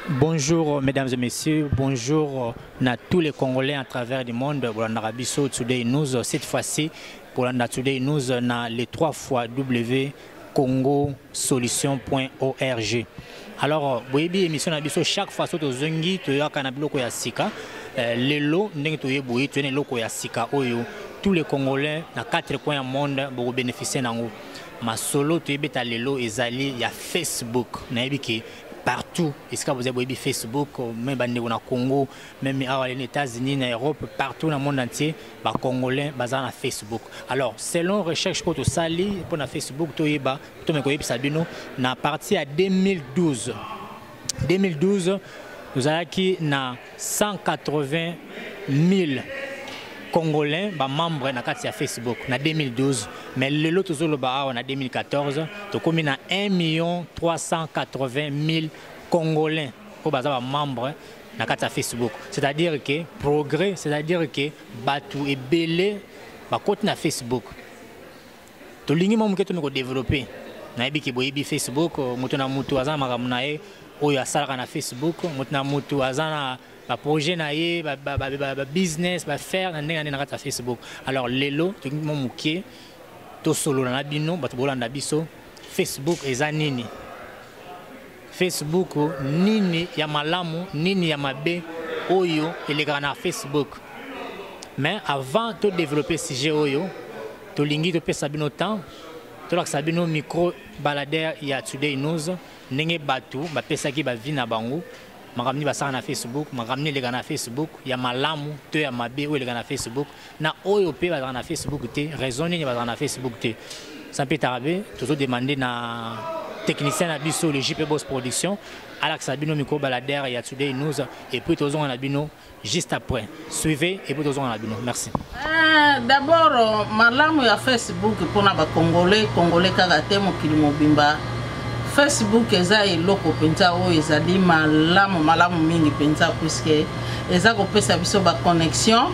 Bonjour mesdames et messieurs, bonjour à tous les Congolais à travers le monde. Pour l'Arabie Today News, cette fois-ci, pour l'Arabie Today News, on a les 3 fois www.congosolution.org. Alors, vous voyez émission Nabiso chaque fois sur Zongi, tu as Kanabilo Koyasika, les lots, tu as loko Yasika, tous les Congolais dans 4 coins du monde pour bénéficier d'eux. Ma solo, tu as les lots, il y a Facebook, partout. Est-ce que vous avez Facebook, même au Congo, même aux États-Unis, en Europe, partout dans le monde entier, les Congolais basés sur Facebook. Alors, selon recherche que tu sali pour Facebook, tu as parti à 2012. 2012, nous avons qui na 180 000 Congolais membres de Facebook en 2012, mais le lot en 2014, tu as 1 380 000 Congolais qui sont membres de Facebook. C'est-à-dire que progrès, c'est-à-dire que Batu et Belé sont sur Facebook. Tu as développé. Facebook, Facebook, ba projet naie ba business ba faire na Facebook. Alors lelo to momuke to solo na bino ba to bolanda biso Facebook ezanini. Facebook nini ya malamu nini ya mabe oyo elegana na Facebook. Mais avant de développer ce sujet oyo to lingi to pesa bino temps to la sabino micro baladeur ya Today News ndenge batu ba pesa ki ba vie na bango. Je suis na Facebook, je suis na Facebook, il y a malamu, il y a mabe ou na Facebook, na OYOP na Facebook, raisonner na Facebook. Sans peut tarder, toujours demander na technicien na biso le JP Boss Production, Alex Sabino micro baladeur ya Today News et puis tous on a bino juste après. Suivez et puis tous on a bino. Merci. D'abord malamu ya Facebook pour na ba congolais kagate mokili mobimba. Facebook eza eloko penza o ezali malamu mingi penza puisque eza ko pesa biso ba connexion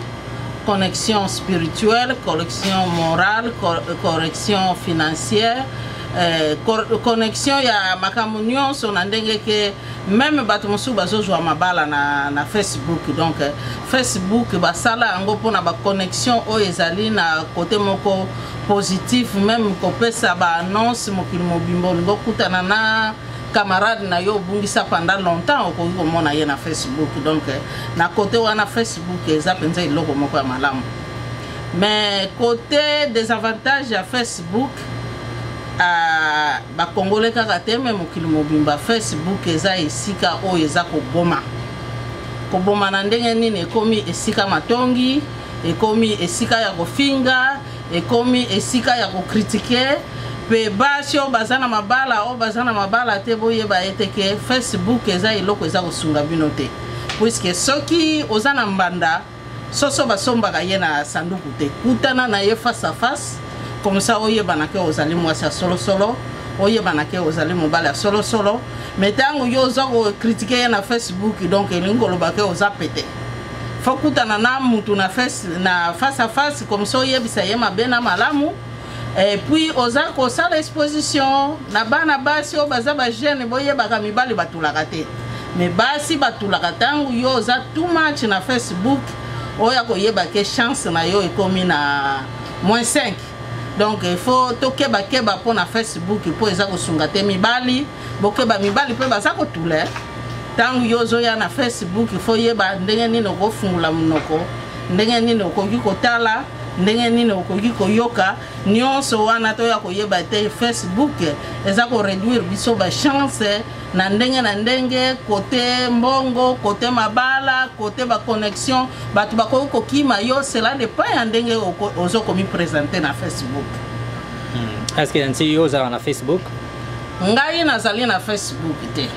spirituelle, connexion morale, connexion financière, connexion ya makamunyo so na ndenge ke même bato mosu bazozwa mabala na Facebook. Donc Facebook basala yango pona ba connexion o ezali na côté moko positif, même ko pesa ba annonce mokili mobimbo ngo kutana na camarade na yo bungisa pendant longtemps ko mona ye na Facebook. Donc na côté wana Facebook eza penza iloko moko ya malamu. Mais côté des avantages ya Facebook ba congolais kaka te même mokili mobimba Facebook eza esika o eza ko boma na ndenge nini ekomi esika matongi, ekomi esika ya kofinga, ekomi esika ya ko critiquer pe basio bazana mabala te boye ba eteke Facebook eza iloko eza kosunga bino te puisque soki ozana mbanda soso basomba ka yena sanduku te kutana na ye face à face comme ça oyebana ke ozali mwasi solo oyebana ke ozali mobala solo mais tango yo zo ko critiquer na Facebook donc elingo lobake ozapete fakutana na mutu na face à face comme ça oyebisa ye mabena malamu et puis oza ko sala exposition na bana basi o baza ba jeune boyebaka mibali batulaka te mais basi batulaka tango yo oza too much na Facebook oya ko yeba ke chance na yo ekomi na -5. Donc il faut tokeba pour na Facebook pour eza ko sunga te mibali bokeba mibali pe baza ko tule tangu yozo ya na Facebook il faut yeba ndenge nini ko fungula munoko ndenge nini ko kotala ndenge nini ko koyoka nyonso wana to ya ko yeba te Facebook eza ko réduire biso ba chance na ndenge côté mbongo côté mabala côté ba connexion batu bako ko kima yo cela dépend ya ndenge ozo komi présenter na Facebook. Est-ce que tu as na Facebook? Ngai nazali na Facebook te.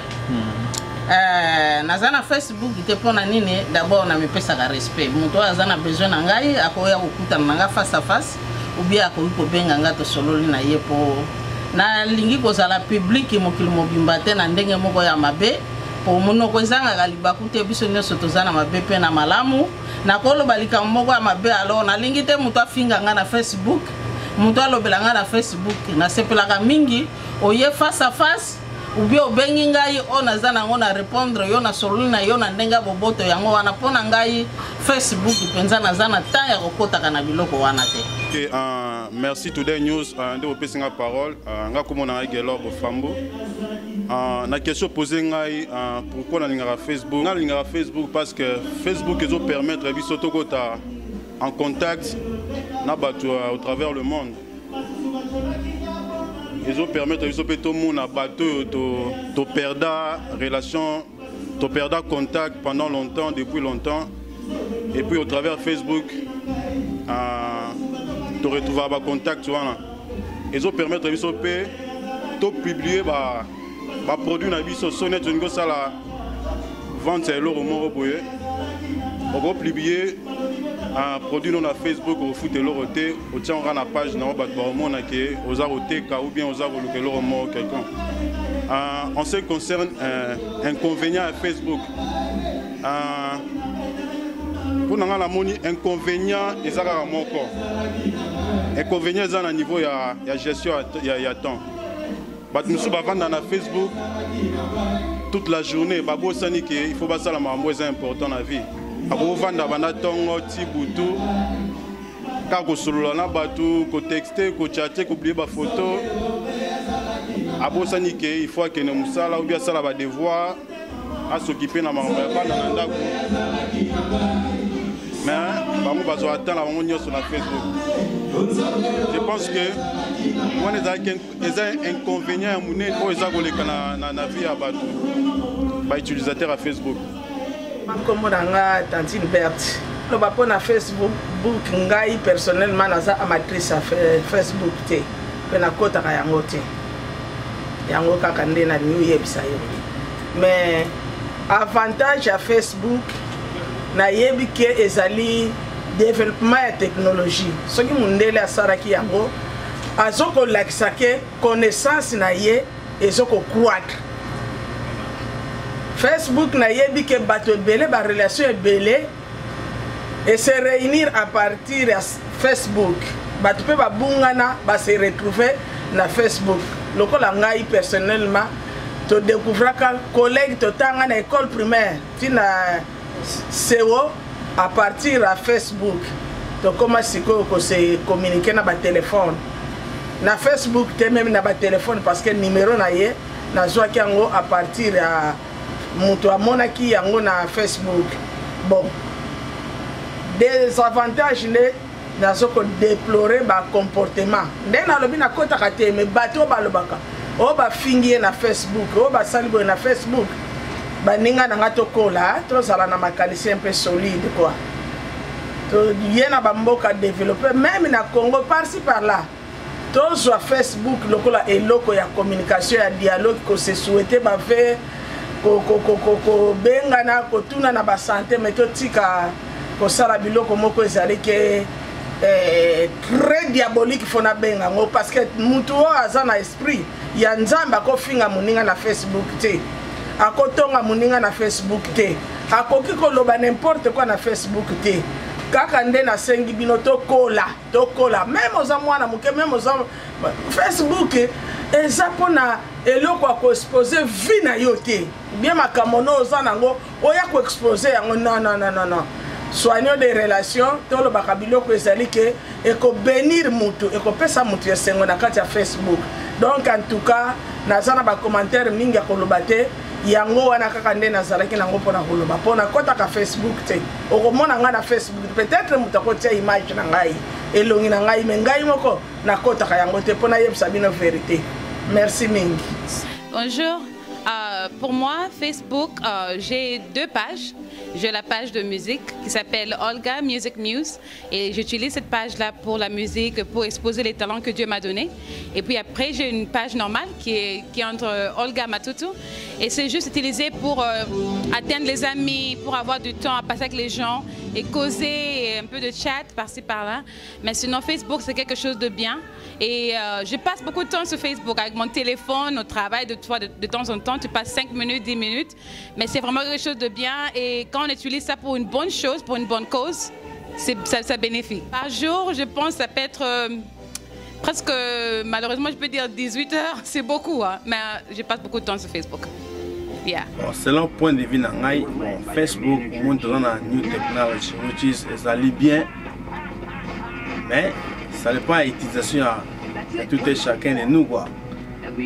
Nazana Facebook te pona nini d'abord na mipesa ka respect. Muto azana besoin na ngai akoya kokuta na nga face à face ou bien akoyi benga nga to sololi na yepo. Na lingi kozala public mokili mobimba te na ndenge moko ya mabe po monoko ezanga kalibaku te biso nyonso tozana mabe pe na malamu na koloba likambo moko ya mabe alors na lingi te muto afinga nga na Facebook muto alobela nga na Facebook na sepelaka mingi oye face à face ou bien obengi ngai on aza nango na répondre yo na sololi na yo na ndenga boboto yango wana pona ngai Facebook penza naza na temps ya kokotaka na biloko wana te. Merci Today News nde opesi nga parole nga komona ngai Gelor Bofambo. Na question posée ngai pourquoi nalingaka Facebook. Nga nalingaka Facebook parce que Facebook ezo permettre biso tokota en contact na bato au travers le monde. Ils ont permis de faire tout le monde à bateau, de perdre relation, de perdre contact pendant longtemps, depuis longtemps. Et puis au travers Facebook, de retrouver un contact. Ils ont permis de faire tout publier des produits dans les sonnettes, une chose à la vente, c'est l'euro mort. On va publier un produit dans Facebook au foot et l'oroté, au tient on a la page dans le monde qui aux arotés ou bien aux arotés l'euro mort quelqu'un. En ce qui concerne inconvénient à Facebook, pour nous la monnaie inconvénient ils ont mon corps. Inconvénient ils ont un niveau il y a gestion il y a temps. Nous sommes dans Facebook toute la journée. Il faut pas ça la moins important dans la vie. Abo vanda bana tongo tibutu ka ko solola na batu ko texter ko chatter ko oublier ba photo abo sani ke il faut que ne musala ou bien sala ba devoir à s'occuper na mambo ya bana na ndako mais bango bazo attendre la bango nyonso na Facebook. Je pense que on est un inconvénient mouné o ezagoleka na vie ya batu ba utilisateur à Facebook. Comme on Tantine Berthe, nous avons na Facebook, ngai personnellement naza amatrice à Facebook te, pena kota kayango te, yango kakande na new yebisa yo. Mais avantage à Facebook, na yebi ke ezali développement ya technologie. Soki mundele asaraki yango, azoko lakisake connaissance na ye ezoko croître. Facebook na yebi ke bato belé ba relation belé et se réunir à partir de Facebook. Bato pe ba bungana ba se retrouver na Facebook. Lokola ngai personnellement to découvrir ka collègue to tanga na école primaire tina CEO à partir de Facebook. To commence ko se communiquer na ba téléphone. Na Facebook te même na ba téléphone parce que numéro na ye na zwa ki yango à partir de Moutou a monaki yango na Facebook. Bon, des avantages na soko déplorer ba comportement. Ndé na lobi na kota kate me bato ba lobaka. O ba fingi na Facebook, o ba salibo na Facebook. Ba ninga na ngato kola, to sala na makalisi un peu solide quoi. To yena ba mboka développer même na Congo par-ci par-là. To sur Facebook lokola eloko ya communication ya dialogue ko se souhaiter ba faire ko bengana ko tuna na ba santé mais to tika ko sala biloko moko ezali ke très diabolique fona benga ngo parce que mutu o aza na esprit ya nzamba ko finga muninga na Facebook te akotonga muninga na Facebook te akoki ko loba n'importe quoi na Facebook te kaka nde na sengi bino to kola même oza mwana muke même oza Facebook eza pona eloko ko exposer vie na yo te bien makamono oza nango oya ko exposer yango non soignons des relations to lo bakabilo ko ezali ke e ko bénir mutu e ko pesa mutu ya sengo na kati ya Facebook. Donc en tout cas nazana ba commentaire mingi ko lobate yango wana kaka nde nazalaki nango pona koloba pona kota ka Facebook te okomona nga na Facebook peut-être mutu ko tia image na ngai elongi na ngai me ngai moko na kota ka yango te pona yebisa bino vérité. Merci mingi. Bonjour. Pour moi, Facebook, j'ai deux pages. J'ai la page de musique qui s'appelle Olga Music Muse et j'utilise cette page-là pour la musique, pour exposer les talents que Dieu m'a donnés. Et puis après, j'ai une page normale qui est entre Olga Matutu et c'est juste utilisé pour atteindre les amis, pour avoir du temps à passer avec les gens et causer et un peu de chat par-ci par-là. Mais sinon, Facebook, c'est quelque chose de bien. Et je passe beaucoup de temps sur Facebook avec mon téléphone, au travail, de temps en temps, tu passes 5 minutes, 10 minutes. Mais c'est vraiment quelque chose de bien. Et quand on utilise ça pour une bonne chose, pour une bonne cause, ça bénéficie. Par jour, je pense que ça peut être presque, malheureusement, je peux dire 18 heures, c'est beaucoup, hein, mais je passe beaucoup de temps sur Facebook. Yeah. Bon, selon point de vue nangai, bon, Facebook montre dans la new technology, which is bien, mais ça dépend de l'utilisation de tout et chacun de nous, quoi.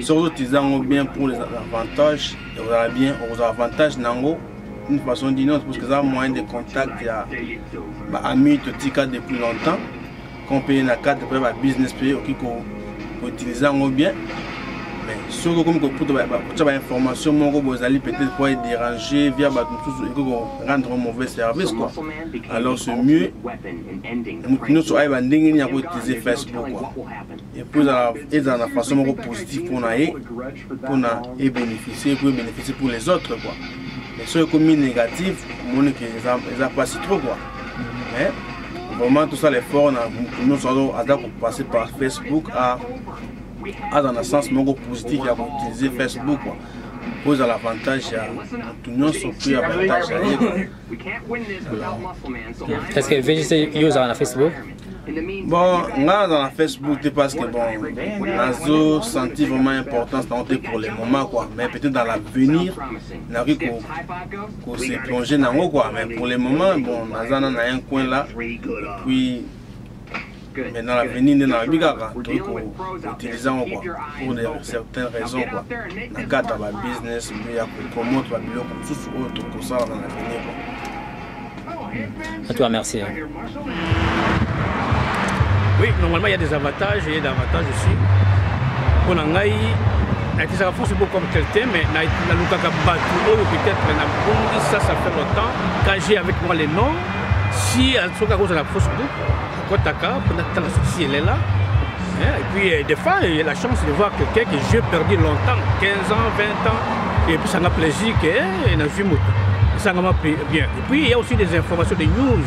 Si vous utilisez bien pour les avantages, vous avez bien aux avantages nango, d'une façon d'une autre, parce que ça a moyen de contact, il y a amis depuis longtemps, qu'on paye une carte pour le business payer, qu'on utilise bien. Mais si vous avez une information, vous allez peut-être pouvoir déranger via rendre un mauvais service. Quoi. Alors c'est mieux, nous sommes utiliser Facebook. Et puis dans la façon positive pour nous bénéficier pour les autres. Quoi. Mais si vous avez négatif, ils n'ont pas si trop. Quoi. Mais vraiment tout ça l'effort, nous sommes passer par Facebook dans le sens positif à utiliser Facebook pour l'avantage tout le monde plus avantage. Est-ce que vous utilisez sur Facebook? Bon, dans la Facebook, parce que bon, on a senti vraiment importance pour le moment, quoi. Mais peut-être dans l'avenir, on a vu qu'on s'est plongé dans l'eau, quoi. Mais pour le moment, bon, on a un coin là, puis mais dans l'avenir, on a utilisant pour certaines raisons. Dans le cadre de la business, il y a pour promouvoir autre ça dans l'avenir. À toi, merci. Oui, normalement il y a des avantages et des avantages aussi. Pour Nangaï, ça Facebook comme quelqu'un, mais peut-être ça fait longtemps. Quand j'ai avec moi les noms, si à cause de la Facebook, si elle est là, et puis des fois il y a la chance de voir quelqu'un que j'ai perdu longtemps, 15 ans, 20 ans, et puis ça m'a plaisir qu'il a vu ça m'a bien. Et puis il y a aussi des informations, des news.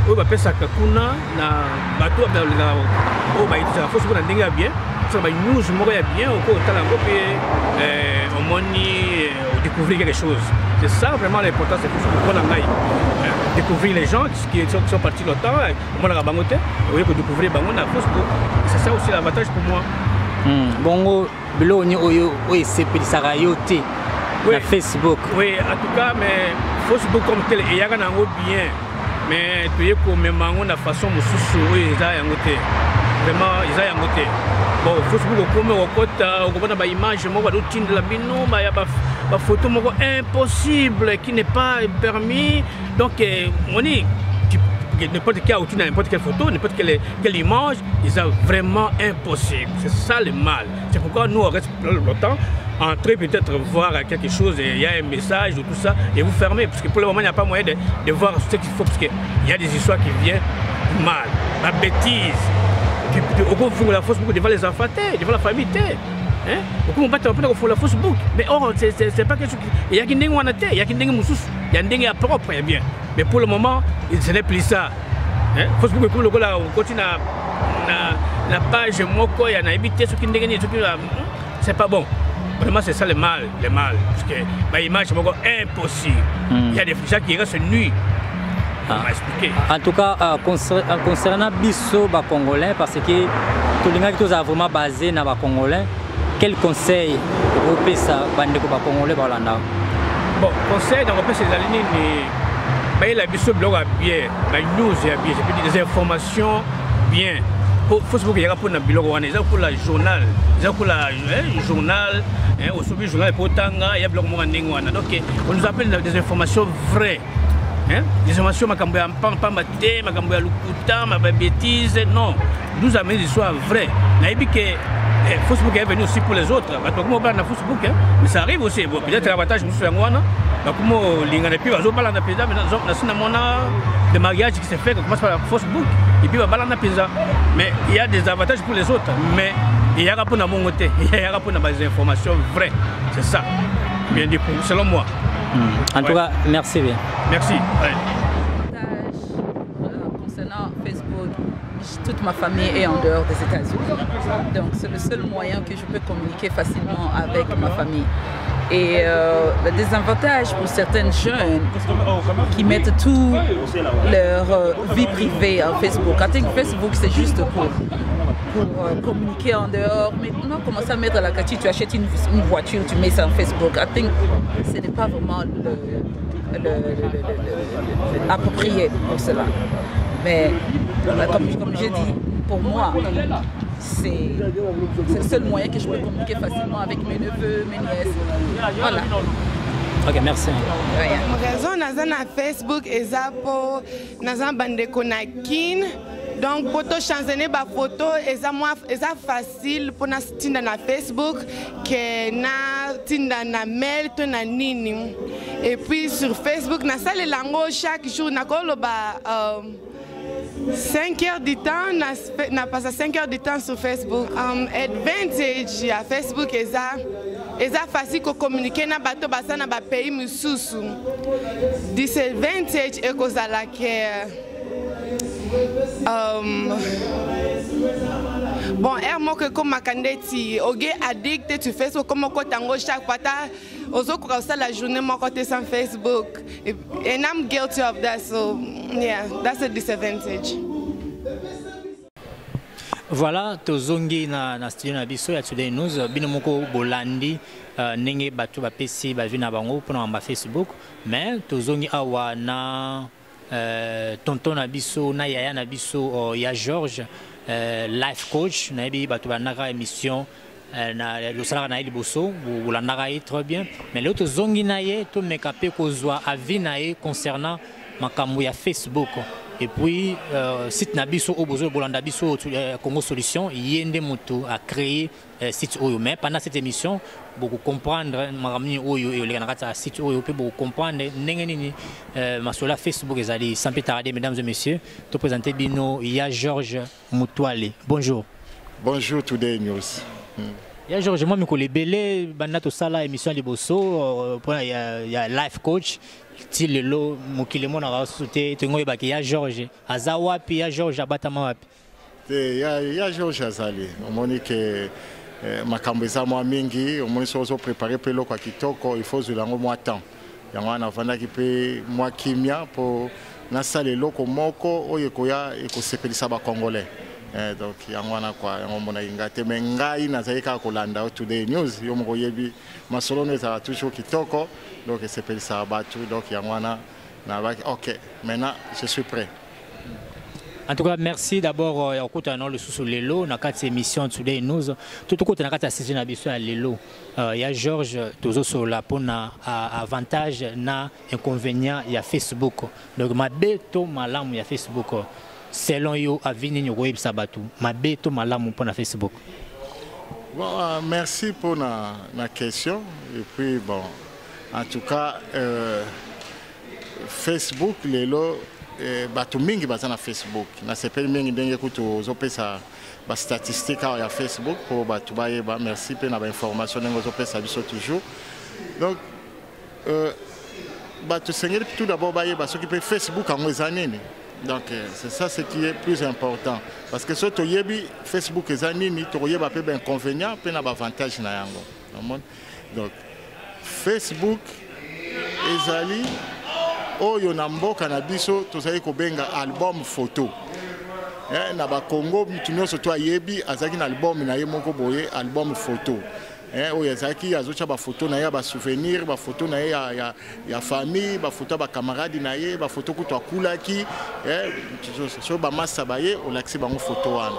On appelle ça Kakuna, na bateau au baïta, faut se prendre bien. Ça va news, moi bien, au cours de on découvrir quelque chose. C'est ça vraiment l'importance de découvrir les gens qui sont partis longtemps, on a bangoté, on peut découvrir bangon à Facebook. C'est ça aussi l'avantage pour moi. Bongo, Beloni Oyo, oui, c'est pour ça rayoté. Oui, Facebook. Oui, en tout cas, mais Facebook comme tel, il y a un bien. Mais tu es comme on a façon de se souiller, vraiment, ils ont côté. Bon, Facebook, comme au côté, on a une image, on a routine de la bino, il y a une photo impossible qui n'est pas permis. Donc, on dit n'importe quelle routine, n'importe quelle photo, n'importe quelle image, ils ont vraiment impossible. C'est ça le mal. C'est pourquoi nous, on reste longtemps. Entrer peut-être voir quelque chose, il y a un message ou tout ça, et vous fermez, parce que pour le moment il n'y a pas moyen de voir ce qu'il faut, parce qu'il y a des histoires qui viennent mal, la bêtise, au fond la Facebook devant les enfants, devant la famille, au fond on va te rappeler qu'il faut la Facebook, mais or c'est pas quelque chose, il y a qui n'est pas il y a qui n'est pas il y a qui n'est pas propre, bien, mais pour le moment ce n'est plus ça. Facebook comme le gars on continue la page moko, il y a habité ce qui n'est pas, c'est pas bon. Vraiment, c'est ça le mal. Parce que l'image est impossible. Il y a des gens qui restent nus. En tout cas, concernant Bisso, Congolais, parce que tout le monde est vraiment basé dans les Congolais, quel conseil vous pouvez ça bande Congolais Bon, conseil dans le c'est la ligne la Bisso blog bien, la news est bien, j'ai des informations bien. Facebook, il y a pour le pour la journal, il y a pour la journal, au sommet journal pour Tanga, il y a blog Moraningwana. Donc on nous appelle des informations vraies. Des informations Makamboya Pampamate, Makamboya Lukuta, ma bêtise, non. Nous amenons des histoires vraies. Facebook est venu aussi pour les autres. Comment on parle dans Facebook, mais ça arrive aussi. Bon, peut-être l'avantage nous sommes là. Comment l'ingénieur puis on parle dans pizza, mais dans des mariages qui se fait, on commence par Facebook et puis on parle dans pizza. Mais il y a des avantages pour les autres, mais il y a pour mon côté, il y a pour des informations vraies. C'est ça. Bien dit, selon moi. En tout cas, merci bien. Merci. Concernant Facebook, toute ma famille est en dehors des États-Unis. Donc c'est le seul moyen que je peux communiquer facilement avec ma famille. Et des avantages pour certains jeunes qui mettent toute leur vie privée en Facebook. I think Facebook c'est juste pour pour communiquer en dehors. Mais non, commencer à mettre à la quartier, tu achètes une voiture, tu mets ça en Facebook. I think ce n'est pas vraiment approprié pour cela. Mais comme j'ai dit, pour moi, c'est le seul moyen que je peux communiquer facilement avec mes neveux, mes nièces. Voilà. Ok, merci. Raison naza na Facebook ezapo naza bandeko na kin donc poto changer ba photo eza facile pour na tinda na Facebook que na tinda na mail to na nini. Et puis sur Facebook na sale lango chaque jour na koloba 5 heures du temps, na passe 5 heures du temps sur Facebook. Advantage à Facebook est facile de communiquer na bato basa na ba pays mususu. Disadvantage est cause à laquelle bon, moi que comme makandeti, oge addict to Facebook comme ko tango chaque pata ozo ko ça la journée moi côté sans Facebook and I'm guilty of that, so yeah, that's a disadvantage. Voilà, tozongi na studio na biso ya Today News bino moko bolandi ndenge bato bapesi bavi na bango mpona ba Facebook, mais tozongi awa na tonton na biso na yaya na biso ya George life coach na yebi bato banaka émission na le salaire na liboso bolandaka ye très bien, mais leo tozongi na ye to mekape kozwa avis na ye concernant makambo ya Facebook. Et puis, site Nabiso Obozo Bolandabiso Congo Solution, Yende Moto a créé site Oyo. Mais pendant cette émission, beaucoup comprendre, Marami Oyo et les Ganarata site Oyo, peut beaucoup comprendre, Nengenini, Masola Facebook, les alliés, sans pétarder, mesdames et messieurs, te présenter Bino, il y a Georges Moutouale. Bonjour. Bonjour, Today News. Il y a Georges, moi, je suis belé, Banato Sala, émission Liboso, il y a life coach. Si le lot mokilemo na sauté tengo ibaki ya George azawapi ya George abatama wapi ya George azali omoni ke makambo eza mwa mingi omoni sozo préparer pelo kwa kitoko il faut zulango mwa temps yango ana vanda ki pe mwa kimia po na sale loko moko oyo koya ekosepelisa ba congolais donc yango ana kwa yango mona ingate mengai na zaika kolanda Today News yo moko yebi masolo neza toujours kitoko. Donc c'est pour ça battu donc il y a ok maintenant je suis prêt. En tout cas merci d'abord écoute le sous lelo na quatre émissions Today News tout côté na quatre saison na biso ya lelo il y a Georges tozo sur la pona avantage na inconvénient il y a Facebook donc mabeto malamu ya Facebook selon yo avini ni web sabatu mabeto malamu pona Facebook. Bon merci pour la question et puis bon. En tout cas, Facebook, les lots, bato mingi bazana Facebook. Na sepeli mingi ndenge kuto zope sa ba statistique à Facebook pour bato baye ba merci pe na ba information ndenge zope sa biso toujours. Donc bato sengeli tout d'abord baye ba s'occuper Facebook en ezanini. Donc c'est ça ce qui est plus important parce que surtout yebi Facebook ezanini to yeba pe ben inconvénient pe na ba avantage na yango. Donc Facebook ezali oyo na mboka na biso tozali kobenga album photo na ba Congo mutu nyonso to ayebi azaki na album na ye moko boye album photo oyo azaki azocha ba photo na ye ba souvenir ba photo na ye ya famille ba photo ba camarade na ye ba photo kuto akulaki so ba massa ba ye olaxi bango photo wana.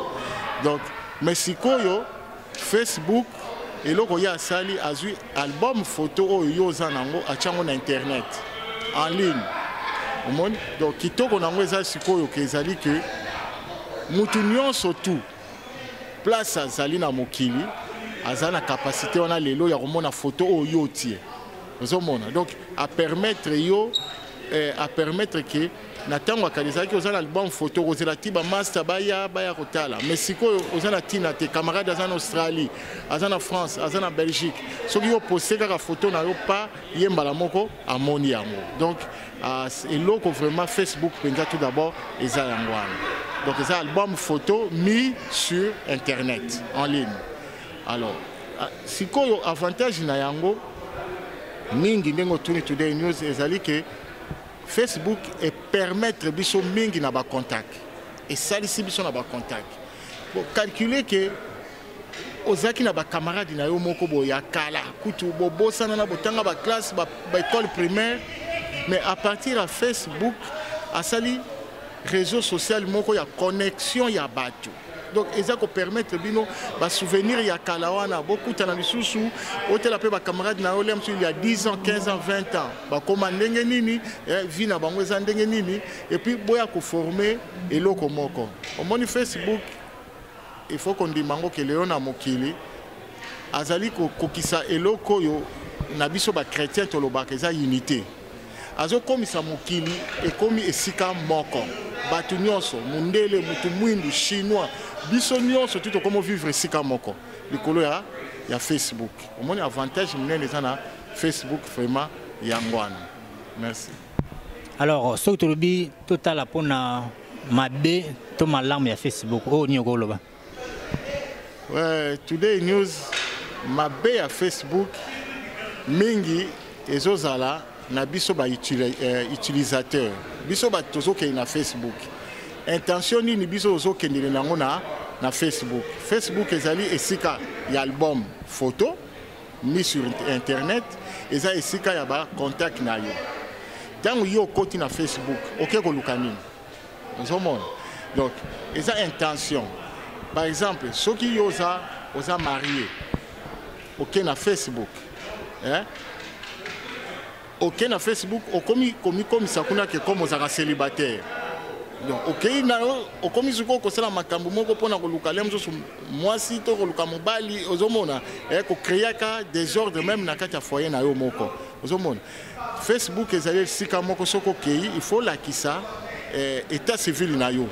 Donc mesikoyo Facebook et là, il y a sali azui album photo oyo zanango achango na internet en ligne. Donc kitoko nango eza sikoyo ke ezali ke mutu nyonso tout place azali na mokili azana capacité wana lelo ya komona photo oyo tie. Ozomona donc à permettre que na tango akalizaki ozana album photo kozela tiba master baya kotala mais sikoyo ozana tina te camarade azana Australie azana France azana Belgique soki yo poster kaka photo na yo pa yembala moko amoni yango donc eloko vraiment Facebook penza tout d'abord eza yango wana donc eza album photo mis sur internet en ligne. Alors sikoyo avantage na yango mingi ndengo tuni Today News ezali ke Facebook et permettre biso mingi na ba contact et ça ici biso na ba contact calculer que ozaki na ba camarade na yo moko boya kala kutu bobosana na botanga ba classe ba école primaire, mais à partir de Facebook asali réseau social moko ya connexion ya bato. Donc ça ko permettre bino ba souvenir ya kala wana beaucoup tana lisusu hôtel pe ba camarade na olem il y a 10 ans 15 ans 20 ans ba koma ndenge nini vie na bango za ndenge nini et puis boya ko former eloko moko au moni Facebook. Il faut qu'on dise que Léon a mokili azali kokisa eloko yo na biso ba chrétien to lobaka za unité azo komisa mokili e komi esika moko batu nyonso mundele mutu mwindu chinois biso nyonso tout comme vivre esika moko likolo ya Facebook omoni avantage munene na Facebook vraiment yangwana. Merci. Alors ce que tu total apona mabe to malamu ya Facebook o nyoko loba. Ouais, Today News mabe ya Facebook mingi ezozala na biso ba utilisateur biso ba tozoke na Facebook intention ni biso ozokendele nango na Facebook. Facebook ezali esika ya album photo mis sur internet eza esika ya ba contact na yo tango yo koti na Facebook oke ko lukanini ozomona donc eza intention. Par exemple, ceux qui osent marier, ok na Facebook, ok na Facebook, comme ça qu'on a que comme osara célibataire. Donc ok na comme ils ont construit la makambo moko pona ko lukalem so moi si to ko lukamo bali ozomona ko créer ka désordre même na kati ya foyer na yo moko ozomona. Facebook ezali sika moko soko kei il faut la kisa état civil na yo.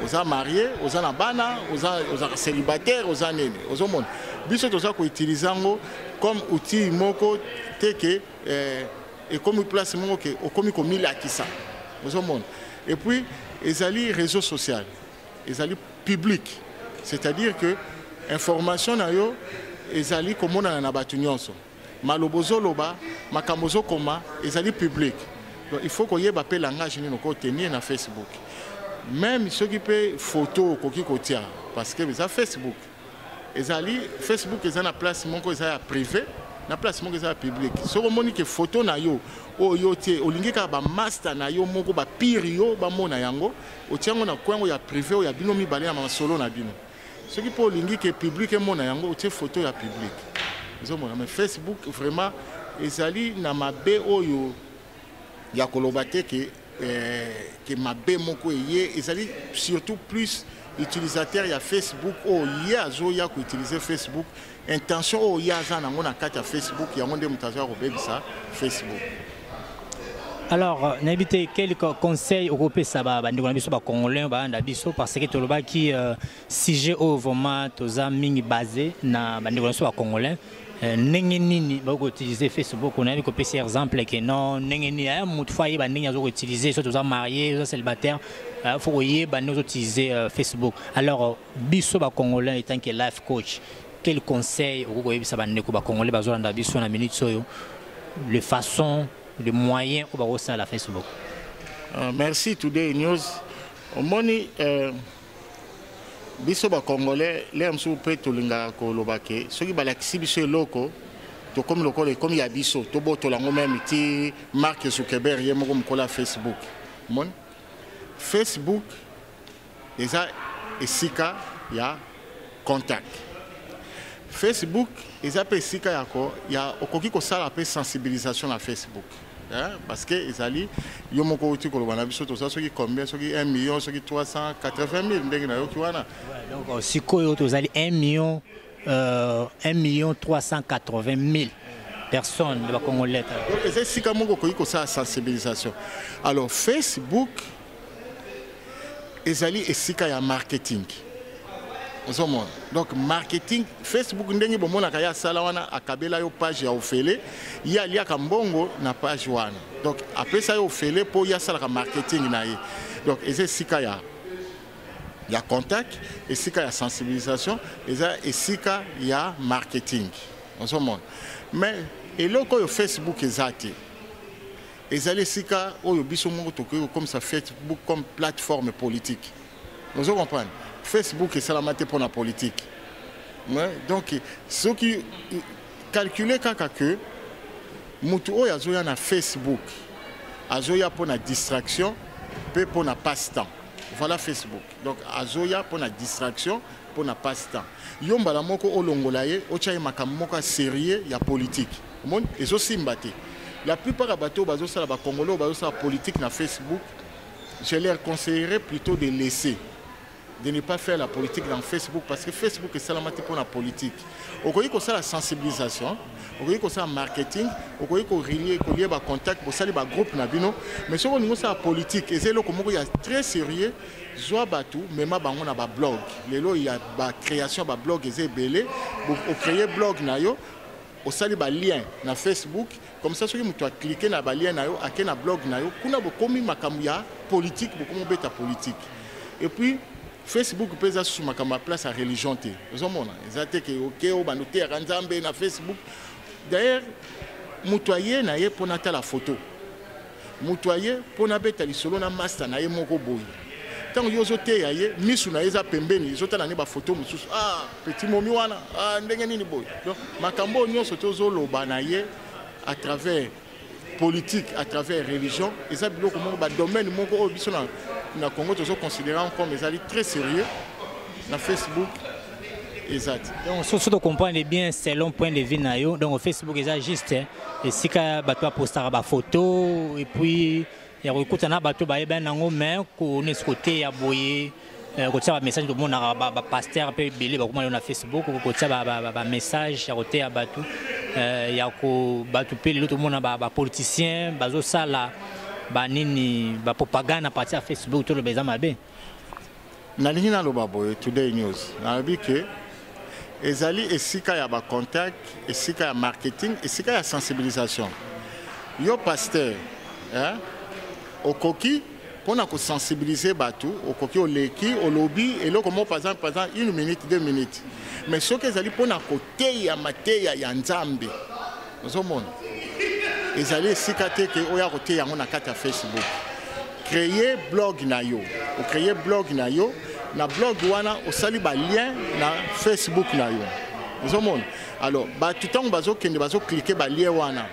Oza marié, oza na bana, oza célibataire, oza nene. Ozo mon. Biso toza ko utiliser ngo comme outil moko teke et comme place moko ke okomi ko milakisa. Ozo mon. Et puis ezali réseau social. Ezali public. C'est-à-dire que information na yo ezali komona na batu nyonso. Malobozo loba, makambozo koma ezali public. Donc il faut qu'on y ait un langage ni ko tenir na Facebook. Même ceux qui paient photo koki kotia parce que ça Facebook ezali Facebook ezana place moko ezaya privé na place moko ezaya public so omoni ke photo na yo oyo tie olingeka ba master na yo moko ba pire yo ba mona yango otiango na kwango ya privé o ya bino mibale na masolo na bino ceux qui po lingi ke public mona yango otie photo ya public ezomona mais Facebook vraiment ezali na mabe oyo ya kolobate que ma moko ezali surtout plus utilisateur ya Facebook azo ya ko utiliser Facebook intention ya za nango na kati ya Facebook ya monde mutazo ko bebisa Facebook. Alors n'habitez quelques conseils au groupe ça ba ndiko na biso ba congolais ba nda biso parce que toloba ki sujet au vraiment toza mingi basé na ba ndiko na biso ba congolais. Ndenge nini ba ko utiliser Facebook on a vu que par exemple que non ndenge ni ya mutu fa yeba ndenge azo utiliser surtout za marié za célibataire faut yeba ndenge utiliser Facebook. Alors biso ba congolais étant que life coach quel conseil ko yebisa ba ndeko ba congolais ba zo nda biso na minute soyo les façons les moyens ko ba ko la Facebook. Merci Today News. Omoni biso ba congolais les msu pe to linga ko lobake soki ba lakisi biso eloko to comme lokole comme ya biso to boto lango même ti Mark Zuckerberg ye moko mkola Facebook mon Facebook eza esika ya contact Facebook eza pe esika yako ya okoki ko sala pe sensibilisation na Facebook. Parce que ezali yo moko uti ko lobana biso to ça soki combien soki 1 million soki 380 000 ndenge na yo ki wana donc sikoyo to zali 1 million 380 000 personnes de ba congolais. Donc c'est sika moko ko iko ça sensibilisation. Alors Facebook ezali esika ya marketing. Donc marketing Facebook ndenge bomona kaya sala wana akabela yo page ya ofele ya lia kambongo na page wana donc après ça yo ofele po ya sala ka marketing na ye donc eze sika ya contact esika ya sensibilisation eza esika ya marketing mais eloko yo Facebook ezati ezali sika oyo biso moko tokoki comme ça Facebook comme plateforme politique vous comprenez. Facebook et salamate pour la politique. Ouais, donc ceux qui calculent que mutu oyo azoya na Facebook azoya pour la distraction peu pour la passe-temps. Voilà Facebook. Donc azoya pour la distraction pour la passe-temps. Yomba la moko olongolaye ochaye makamoko sérieux ya politique. Mon ezo simbate. La plupart des bateaux bazo sala ba congolais bazo sala politique na Facebook. Je leur conseillerais plutôt de laisser, de ne pas faire la politique dans Facebook parce que Facebook est seulement pour la politique. Au Koyi ko la sensibilisation, au Koyi ko la marketing, au Koyi ko relier ba contact pour ça les groupe na bino, mais sur niveau ça la politique et c'est là comme il y a très sérieux, soit batou même bango na ba blog. Lelo il y a ba création ba blog et belé, pour créer blog na yo, au sali ba lien na Facebook. Comme ça, si tu as cliqué sur le lien, tu as un blog, tu as commis ma politique, beaucoup de politique. Et puis, Facebook peut être sur ma place à religion. Vous avez dit que OK, na Facebook. D'ailleurs, mutoyer na ye pour la photo. Mutoyer pour na beta lisolo na master na ye moko boy. Tant que vous avez misu na eza pembeni, vous avez ba photo mususu. Ah, petit momi wana, ah ndenge nini boy. Donc makambo nyonso tozo loba na ye à travers politique, à travers religion, et ça biloko moko ba domaine moko o biso na Congo tozo considérant comme très sérieux na Facebook. Exact. Donc surtout de comprendre bien selon point de vue na yo, donc Facebook est juste et si ka bato poster ba photo et puis ya ko na bato ba eba nango mais ko ne côté ya boyer ko tsa ba message de monde na ba pasteur pe belé ba kuma na Facebook ko tsa ba message ya côté ya bato ya ko bato pe le tout monde ba politicien bazo sala ba nini ba propagande à partir de Facebook tout le bezama be na lingina lo babo Today News na bi que ezali esika ya ba contact esika ya marketing esika ya sensibilisation yo pasteur hein okoki pour nous sensibiliser batou okoki oleki olobi et là comment par exemple 1 minute 2 minutes mais ce que ezali pour na côté ya mateya ya nzambe ozomona ezali esika te ke oya côté yango na kata Facebook créer blog na yo o créer blog na yo na blog wana osali ba lien na Facebook na yo ozomona alors ba tout temps bazo kende bazo cliquer ba lien wana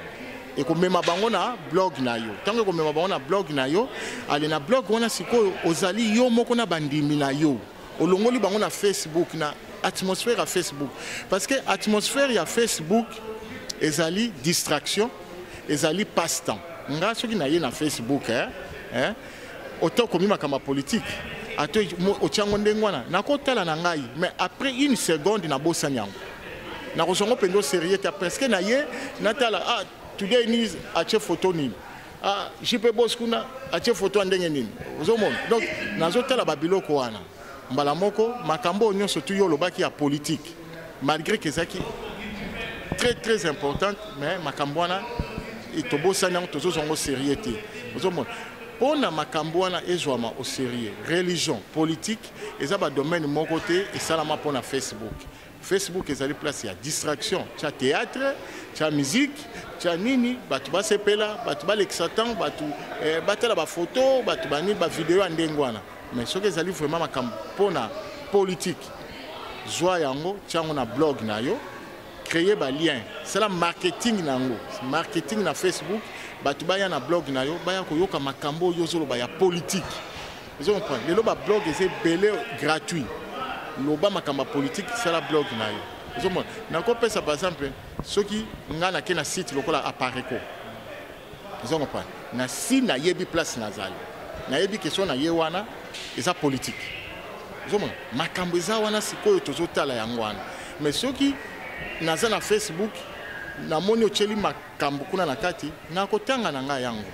et comme ma bango na blog na yo tant que comme ma bango na blog na yo ale na blog wana siko ozali yo moko na bandimi na yo olongoli bango na Facebook na atmosphère à Facebook parce que atmosphère ya Facebook ezali distraction ezali passe-temps nga soki na ye na Facebook hein autant comme ma politique ato ochango ndengwana na kotala na ngai mais après 1 seconde na bossa nyango na kosongo pendo sérieux ta presque na ye natala ah Today News ache photo nini ah jipe boss kuna ache photo ndenge nini uzomona donc nazotala babiloko wana mbala moko makambo nyonso tu yo lobaki ya politique malgré que ça qui très importante mais makambo wana itobosa nyango tozozongo sérieux te uzomona pona makambo wana ezwama au sérieux religion politique eza ba domaine moko te esalama pona Facebook. Facebook ezali place ya distraction, cha théâtre, cha musique, cha nini, batu ba sepela, batu ba l'exatan, batu batela ba photo, batu ba ni ba vidéo ndengwana. Mais ce que ezali vraiment makambo pona politique. Zwa yango, chango na blog na yo, créer ba lien. C'est la marketing nango, marketing na Facebook, batu ba ya na blog na yo, ba ya ko yoka makambo yozolo ba ya politique. Vous comprenez? Le ba blog est belé gratuit. Loba makamba politique c'est la blog na yo. Vous comprenez? Na ko pesa par exemple ceux qui ngana ke na site lokola apareko. Vous comprenez? Na si na yebi place nazali. Na yebi question na yewana eza politique. Vous comprenez? Makambo eza wana sikoyo tozotala yango wana. Mais ceux qui naza na Facebook na moni ocheli makambo kuna na kati na kotanga na nga yango.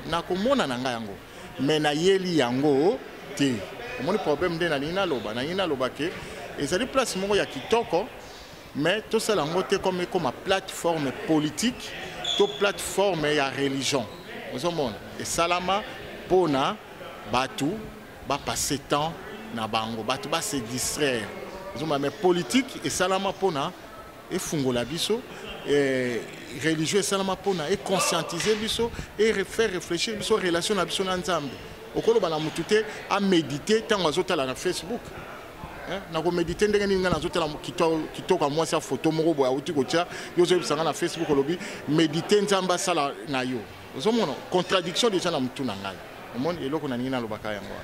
Na komona na nga yango. Mais na yeli yango te. Mon problème de na loba ke ezali place moko ya kitoko mais tout ça langote comme plateforme politique to plateforme ya religion ozomona et salama pona batu ba passer temps na bango batu ba se distraire ozomona mais politique et salama pona et fungola biso et religieux salama pona et conscientiser biso et faire réfléchir biso relation na biso na nzambe okolo bana mutute a méditer tant azotala na Facebook na ko méditer ndenge ninga na zotela kitoko moi sa photo moko boya uti ko tia yo zo bisanga na Facebook lobi méditer nzamba sala na yo ozomona contradiction déjà na mtu na ngai omoni eloko na ninga na lobaka yango.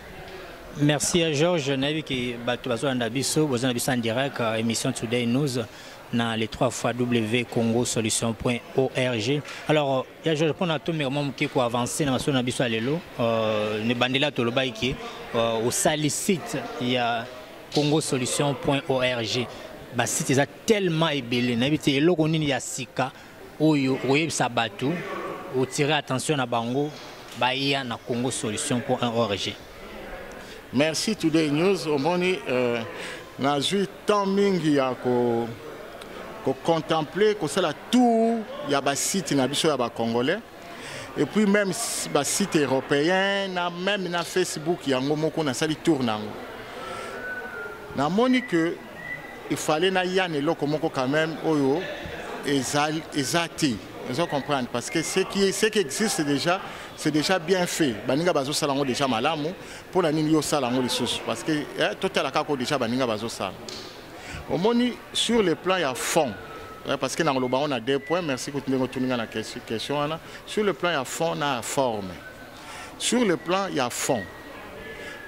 Merci à Georges. Navi qui bato bazolanda biso en direct émission Today News dans les 3 fois www.congosolution.org. Alors il y a Georges pour na to vraiment qui ko avancer na sona biso alelo ne bandela to loba ki au site il y a congosolution.org. Ba site est tellement ébélé na bité eloko nini ya sika oyo oyebisa bato o tirer attention na bango ba ya na congosolution.org. Merci Today News. Omoni na ju tant mingi ya ko contempler ko sala tout ya ba site na biso ya ba congolais et puis même ba site européen na même na Facebook yango moko na sali tour nango. Na moni que il fallait na yane loko moko quand même oyo ezati. Vous comprenez parce que ce qui existe déjà c'est déjà bien fait. Baninga bazo salango déjà malamu pour la nini yo salango les sous parce que total akako déjà baninga bazo sal. Au moni sur le plan il y a fond parce que dans le bas on a 2 points. Merci que tu nous tourner la question là. Sur le plan il y a fond na forme. Sur le plan il y a fond.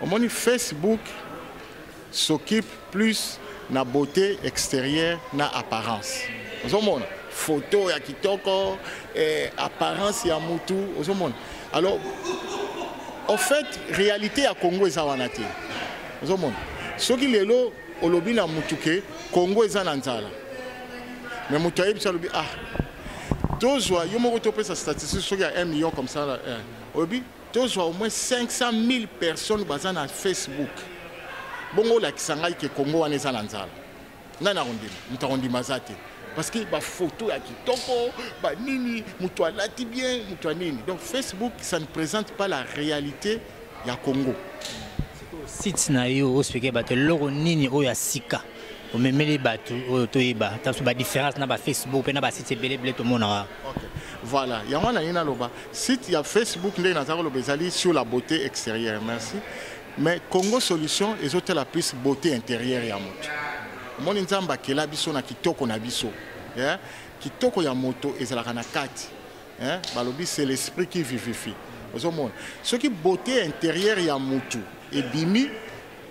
Au moni Facebook s'occupe plus na beauté extérieure na apparence. Vous comprenez? Photo ya kitoko apparence ya mutu ozomona. Alors en fait réalité ya Congo eza wana te ozomona soki lelo olobi na mutu ke Congo eza na nzala mais mutu ayebisa lobi tozwa yo moko topesa statistique soki ya 1 million comme ça là olobi tozwa au moins 500 000 personnes baza na Facebook bongo lakisa ngai ke Congo wana eza na nzala nana rondima mutu rondima zate parce que la photo à kitoko, nini, mutua lati bien, mutua nini. Donc Facebook, ça ne présente pas la réalité du Congo. Site na yo expliquer bato loro nini o ya sika. O memeli bato o toyeba. Tasu ba différence na ba Facebook pe na ba site belé belé to mona. OK. Voilà, il y a un ina loba. Site ya Facebook ndé na zaro lobezali sur la beauté extérieure. Merci. Mais Congo Solution les autres la plus beauté intérieure ya moto. Mon nzamba kela biso na kitoko na biso kitoko ya moto ezalaka na kati balobi c'est l'esprit qui vivifie ozomona soki beauté intérieure ya motu ebimi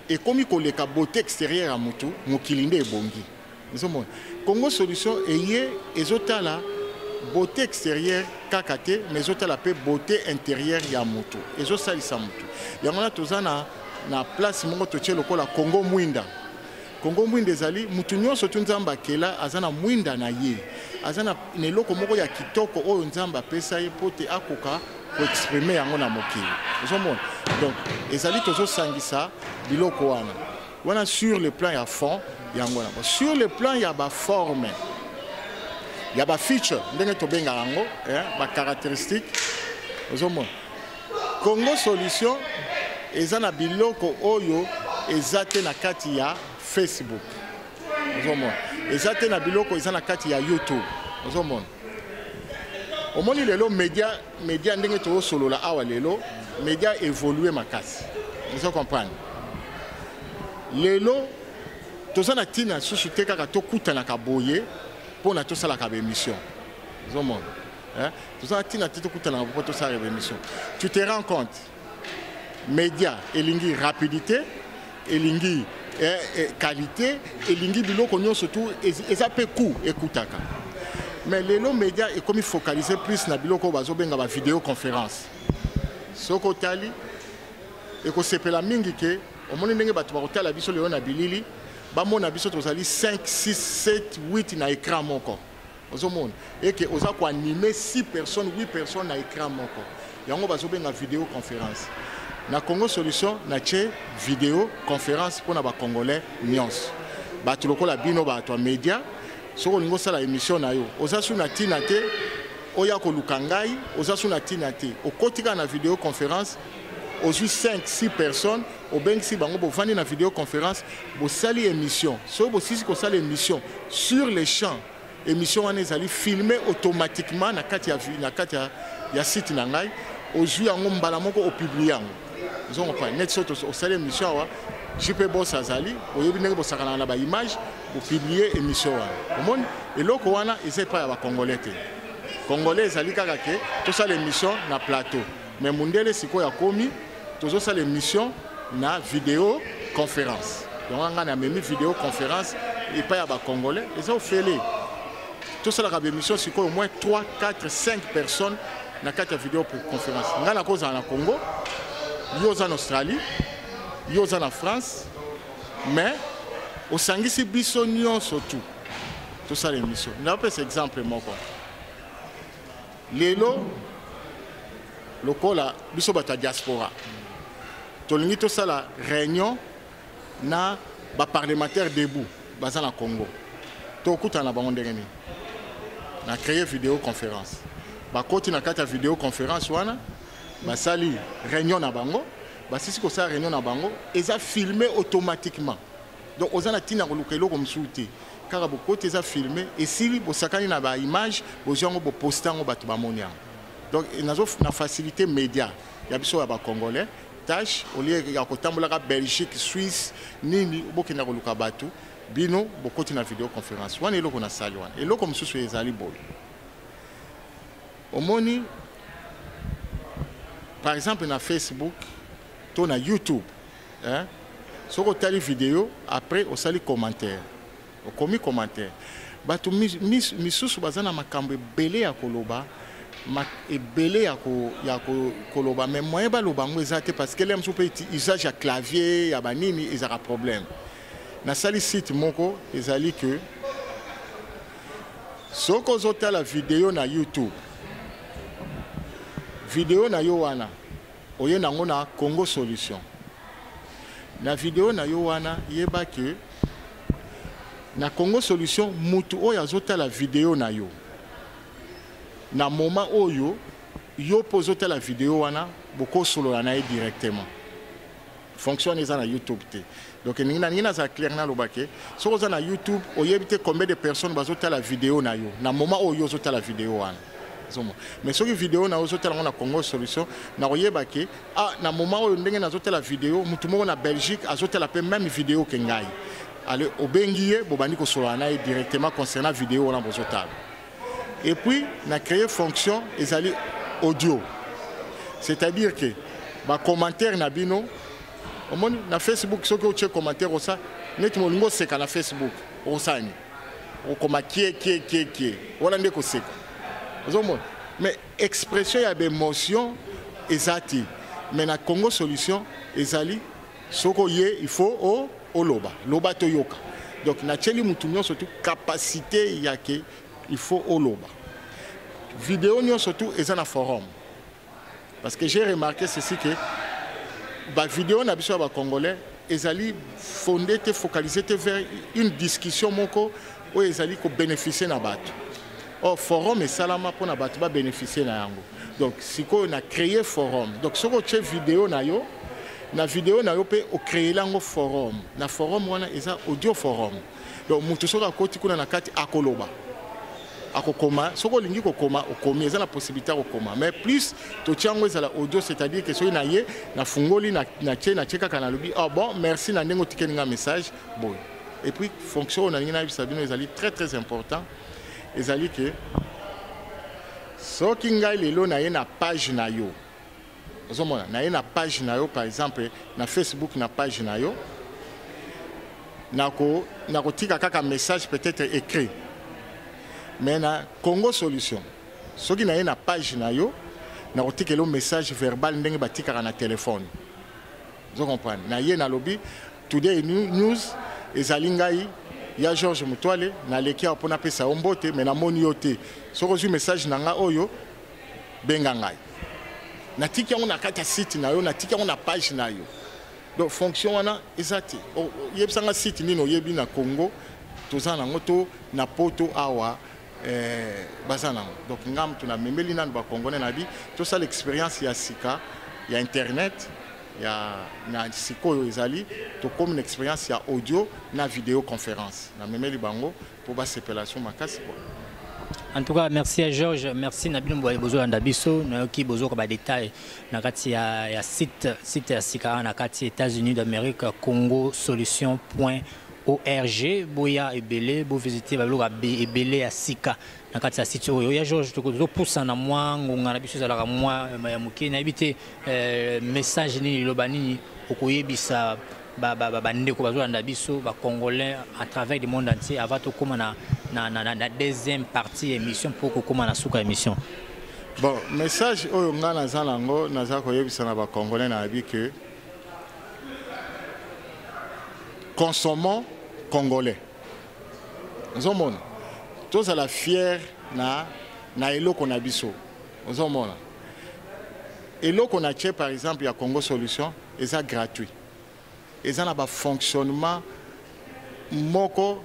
ekomi koleka beauté extérieure ya motu mokili nde ebongi ozomona Congo Solution eye ezotala beauté extérieure kaka te mais ezotala pe beauté intérieure ya motu ezosalisa motu yango na toza na place moko totie lokola Congo Mwinda. Congo Mwinda ezali mutu nyonso tu nzamba kela azana mwinda na ye azana neloko moko ya kitoko oyo nzamba pesa ye pote akoka ko exprimer yango na mokili ozomona donc ezali tozo sangisa biloko wana sur le plan ya fond yango na sur le plan ya ba forme ya ba feature ndenge to benga yango ba caractéristique ozomona Congo Solution ezana biloko oyo ezate na kati ya Facebook. Ozomona. Ezate na biloko eza na kati ya YouTube. Ozomona. Omoni lelo media ndenge to solola awa lelo media évoluer makasi. Vous comprenez? Lelo tozana tina susu te kaka to kuta na kaboye pona to sala ka émission. Ozomona. Tozana tina te to kuta na to sala émission. Tu te rends compte? Média elingi rapidité, elingi qualité, elingi biloko nyonso tout ezape coup ekutaka. Mais lelo média est comme focaliser plus na biloko bazo benga ba vidéoconférence. Soko tali eko sepela mingi ke omoni ndenge bato bakotala biso lelo na bilili bamona biso tozali 5 6 7 8 na écran moko. Ozomona et que oza ko animer 6 personnes 8 personnes na écran moko. Yango bazo benga vidéoconférence. Na Congo Solution na che vidéo conférence pour na ba congolais nyonso bato lokola bino bato média soko lingo sala émission na yo oza su na tina te oya ko lukangai oza su na tina te okotika na vidéo conférence ozui 5 6 personnes au bengsi bango bo vandi na vidéo conférence bo sali émission so bo sisi ko sala émission sur les champs émission wana ezali filmer automatiquement na kati ya site na ngai ozui yango mbala moko o publier yango. Nous avons pas net au salaire mission JP Boss azali oyebi ndenge bosakana na ba image pour publier émission wana omoni eloko wana eza pas ya ba congolais te congolais ezali kaka ke tosala émission na plateau mais mundele sikoyo akomi tozosala émission na vidéo conférence donc nga na memi vidéo conférence et pas ya ba congolais eza ofele tosalaka ba émission sikoyo au moins 3 4 5 personnes na kati ya vidéo pour conférence nga na koza na Congo yo za en Australie yo za na France mais osangisi biso nyonso tout ça l'émission na pesa exemple moko lelo lokola biso bata diaspora tolingi to sala réunion na ba parlementaire debout baza na Congo to kuta na bango ndenge ni na créer vidéo conférence ba koti na kata vidéo conférence wana basali réunion na bango basisi ko sa réunion na bango eza filmé automatiquement donc ozana tina ko lukelo comme souté car beaucoup eza filmé et si bosakani na ba image bojango bo postango batu ba monia donc nazo na facilité média ya biso ya ba congolais tâche au lieu ya ko tambola ka Belgique Suisse nini bokena ko luka batu bino bokoti na vidéo conférence wana eloko na sali wana eloko msusu ezali boy omoni par exemple na Facebook to na YouTube hein soko tali vidéo après au sali commentaire au commis commentaire batu misusu bazana makambo ebele ya koloba ebele ya koloba mais moyen ba loba ngo ezate parce que les msusu usage ya clavier ya banini ezaka problème na sali site moko ezali que soko zotala vidéo na YouTube vidéo na yo wana oye nango na Congo Solution na vidéo na yo wana yeba que na Congo Solution mutu oyo azotala vidéo na yo na moment oyo yo pozotala vidéo wana boko solo na directement fonction eza na YouTube te donc nina za clair na lobake soko za na YouTube oyebite combien de personnes bazotala vidéo na yo na moment oyo zotala vidéo wana mais soki vidéo na ozotala na Congo Solution na oyeba ke na moment oyo ndenge nazotala vidéo mutu moko na Belgique azotala pe même vidéo ke ngai ale obengiye bobandi ko solo na directement concernant vidéo na bozotala et puis na créer fonction ezali audio c'est-à-dire que ba commentaire na bino omoni na Facebook soki oche commentaire osa neti molingo seka na Facebook osani okoma kie wala ndeko seka ozomona mais expression ya émotion ezati mais na Congo Solution ezali soko ye il faut loba to yoka donc na tcheli mutu nyonso surtout capacité yake il faut loba vidéo nyonso surtout eza na forum parce que j'ai remarqué ceci que ba vidéo na biso ba congolais ezali fondé te focalisé te vers une discussion moko o ezali ko bénéficier na bato or forum et salama pour na bato ba bénéficier na yango donc siko na créer forum donc soko che vidéo na yo pe o créer lango forum na forum wana eza audio forum donc mutu soka koti kuna na kati akoloba akokoma soko lingi kokoma okomi eza na possibilité kokoma mais plus to tiango ezala audio c'est-à-dire que soki na ye na fungoli na cheka kana lobi bon merci na ndengo tikeninga message bon et puis fonction na ngina bisabino ezali très important ezali que soki ngai lelo na ye na page na yo ozomona na ye na page na yo par exemple na Facebook na page na yo nako tika kaka message peut-être écrit mais na Congo Solution soki na ye na page na yo nako tika le message verbal ndenge batika na téléphone vous comprenez na ye na lobby today news ezali ngai ya Georges Mutwale na leki apona pesa ombote mais na moni yote soko zu message na nga oyo benga ngai na tiki on a kata site na yo na tiki on a page na yo donc fonction wana ezati yebsanga site nino yebi na Congo tozana ngoto na poto awa bazana donc ngam tuna memeli nan ba congolais na bi to ça l'expérience ya sika ya internet ya na sikoyo ezali to comme une expérience ya audio na vidéo conférence na memeli bango pour ba séparation makasi quoi En tout cas, merci à Georges, merci Nabil Mbozo Andabiso, qui bozo comme détail na kati ya site ya Sika na kati États-Unis d'Amérique congosolution.org boya ebele bo visiter ba loka ebele ya Sika na kati ya site oyo ya Georges to poussa na mwa ngonga na biso za la mwa ya muke na ebite message ni lobani okoyebisa bandeko bazolanda biso ba congolais à travers le monde entier avant to koma na deuxième partie émission pour que koma na suka émission. Bon, message oyo nga naza nango naza koyebisa na ba congolais na bi que consommons congolais. Ozomona tous à la fière na eloko na biso. Ozomona eloko na tche par exemple ya Congo Solution eza gratuit. Ils ont un fonctionnement moko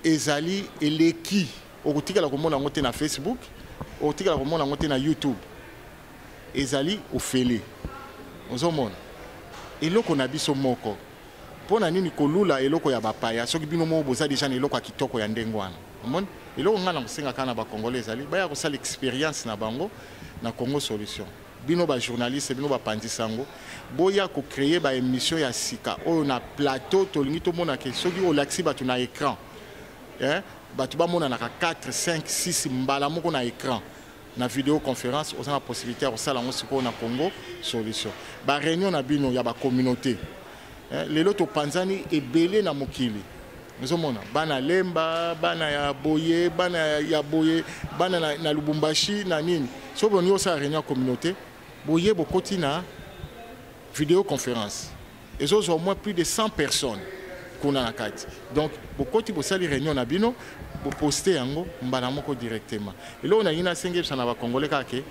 ezali eleki okotika la komona ngote na Facebook okotika la komona ngote na YouTube ezali ofele ozomona eloko na biso moko pona nini kolula eloko ya bapaya soki bino mo boza déjà eloko ya kitoko ya ndengwana omona eloko ngana kosenga kana ba congolais ezali baya kosala expérience na bango na Congo Solution bino ba journaliste bino ba pandisango boya ko créer ba émission ya Sika oyo na plateau tolingi to mona ke soki o laxi batu na écran batu ba mona na 4 5 6 mbala moko na écran na vidéoconférence on a la possibilité de sala ngo siko na Congo Solution ba réunion na bino ya ba communauté lelo to panzani ebele na mokili nzomona bana lemba bana ya boye bana ya boye bana na Lubumbashi na nini so boni o sa réunion communauté boye bokoti na vidéoconférence et zo au moins plus de 100 personnes qu'on a na kati donc bokoti bo sali réunion na bino bo poster yango mbala moko directement et là on a ina senge na ba congolais kake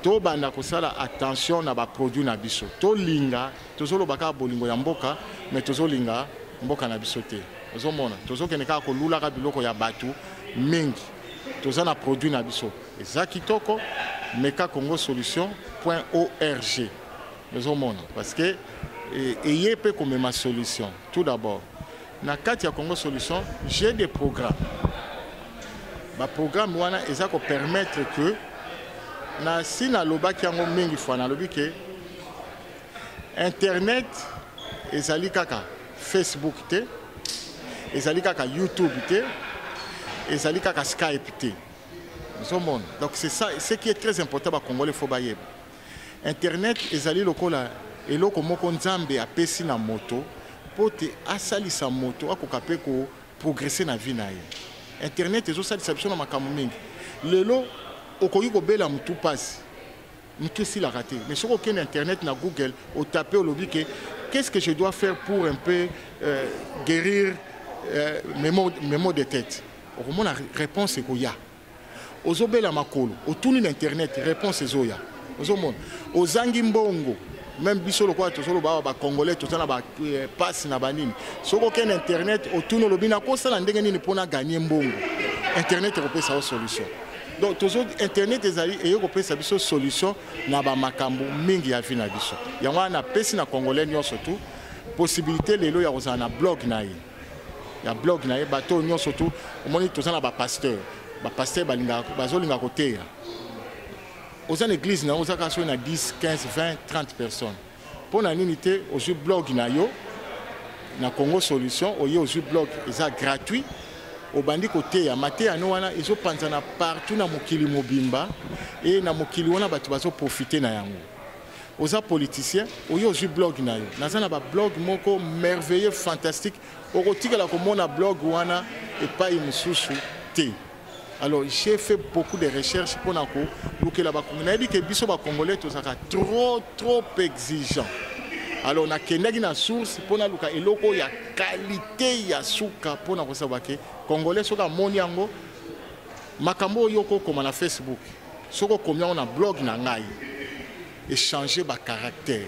to banda ko sala attention na ba produit na biso to linga to zolo baka bolingo ya mboka mais to zo linga mboka na biso te ozomona to zo keneka ko lula ka biloko ya batu mingi to za na produit na biso eza kitoko meka Congo Solution.org ozomona parce que ayez peu comme ma solution tout d'abord na kati ya Congo Solution j'ai des programmes ba programme wana eza ko permettre que na sina loba ki yango mingi fwa na lobi ke internet ezali kaka Facebook te ezali kaka YouTube te ezali kaka Skype te ozomona donc c'est ça ce qui est très important ba congolais faut bayeba internet ezali lokola eloko moko nzambe apesi na moto pote asalisa moto akoka pe ko progresser na vie na ye internet ezosalisa biso na makambo mingi lelo okoki kobela mutu pasi mutu esila raté mais soki okende internet na Google otape olobi ke qu'est-ce que je dois faire pour un peu guérir mes maux de tête okomona réponse ekoya ozobela makolo otuni na internet réponse ezoya ozomona ozangi mbongo même biso lokwa tozolo ba congolais tozana ba passe na banini soko ken internet otuno lobina ko sala ndenge nini pona gagner mbongo internet ekopesa solution donc tozo internet ezali eyoko pesa biso solution na ba makambo mingi ya vie na biso yango na pesi na congolais nyonso tout possibilité lelo ya kozana na blog na ye ya blog na ye bato nyonso tout omoni tozana ba pasteur balinga bazolinga koteya aux églises na ozaka so na 10 15 20 30 personnes pour na unité au blog na yo na Congo Solution au blog eza gratuit au bandi côté ya maté no wana ezo panzana partout na mokili mobimba et na mokili wana batu bazo profiter na yango oza politicien au blog na yo nazana ba blog moko merveilleux fantastique okotika la komona blog wana et pas mususu te. Alors j'ai fait beaucoup de recherches pour nako donc là-bas on a dit que biso ba congolais to saka trop exigeant. Alors on a kendaki na source pour na luka eloko ya qualité ya suka pour na ko sabake congolais soka moni yango makambo yoko comme na Facebook soko combien on a blog na ngai échanger ba caractère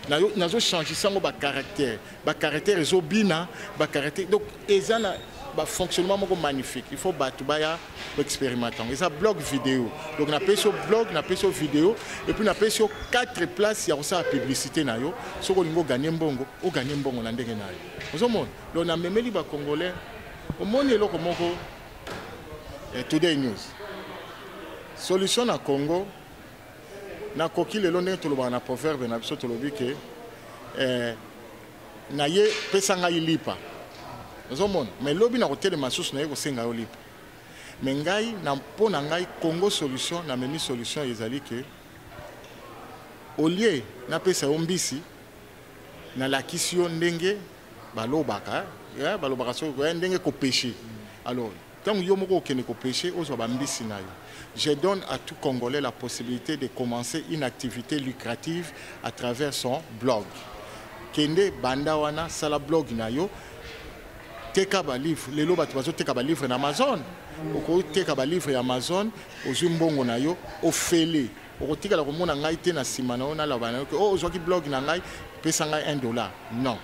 na zo changer sango ba caractère ezo bina ba caractère donc ezana ba fonctionnement moko magnifique il faut battu baya expérimentant et ça blog vidéo donc na peso blog na peso vidéo et puis na peso 4 places ya ça publicité na yo soko lingo gagner mbongo o gagner mbongo na ndenge na yo ozomona donc na memeli ba congolais omoni eloko moko Today News. Solution na Congo, na koki lelo ndenge toloba na proverbe na biso tolobi ke na ye pesa ngai lipa. Ozomona, mais lobi na kotelema masusu na ye kosenga yo lipa. Mais ngai na mpona ngai Congo solution na memi solution ezali ke au lieu na pesa yo mbisi na lakisi yo ndenge balobaka balobaka so ndenge ko péché. Alors tant yo moko okene ko péché ozwa ba mbisi na yo. Je donne à tout Congolais la possibilité de commencer une activité lucrative à travers son blog. Kende banda wana sala blog na yo teka ba livre lelo batu bazo teka ba livre na Amazon. Oko teka ba livre ya Amazon ozwi mbongo na yo ofele. Oko tika la komona ngai te na sima na ona la bana ko ozwa ki blog na ngai pesa ngai $1. Non.